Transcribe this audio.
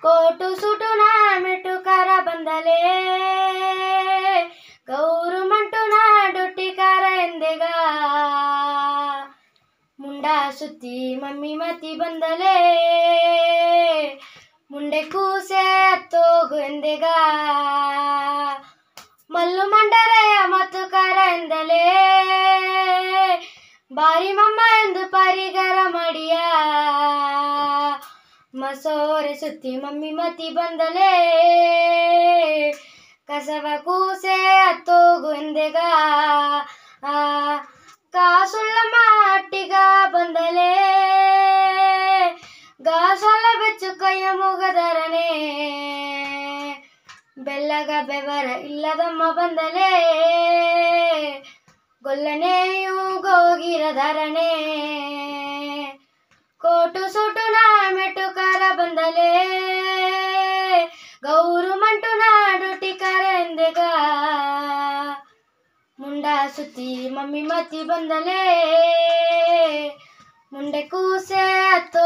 coat ಸುಟು ನಾ ಮೆಟ್ಟು ಕಾರ ಬಂದಲೇ ಗೌರು ಮಂಟು ನಾ ಡೊಟ್ಟಿ ಕಾರ ಎಂದೆಗ ಮುಂಡ ಸುತ್ತಿ ಮಮ್ಮಿ ಮತಿ ಬಂದಲೇ ಮುಂಡೆ ಕೂಸೆ ಹತ್ತೋಗು ಎಂದೆಗ ಮಲ್ಲು ಮಂಡರೆಯ ಮತ್ತು ಕಾರ ಎಂದಲೇ ಬಾರಿ ಮಮ್ಮ ಎಂದು ಪರಿಗರ ಮಡಿಯ ಮಸೋರೆ ಸುತ್ತಿ ಮಮ್ಮಿ ಮತಿ ಬಂದಲೇ ಕಸವ ಕೂಸೆ ಹತ್ತೋಗು ಎಂದೆಗ ಕಾಸುಳ್ಳ ಮಾಟಿಗ ಬಂದಲೇ ಗಾಸಲ್ಲ ಬೆಚ್ಚು ಕೈಯ ಮುಗದರನೆ ಬೆಲ್ಲಗ ಬೆವರ ಇಲ್ಲದಮ್ಮ ಬಂದಲೇ ಗೊಲ್ಲನೆಯೂ ಗೋಗಿರದರನೆ ಕೋಟು ಸುಟು ನಾ ಮೆಟ್ಟು ಕಾರ ಬಂದಲೇ ಗೌರು ಮಂಟು ನಾ ಡೊಟ್ಟಿ ಕಾರ ಎಂದೆಗ ಮುಂಡ ಸುತ್ತಿ ಮಮ್ಮಿ ಮತಿ ಬಂದಲೇ ಮುಂಡೆ ಕೂಸೆ ಹತ್ತೋ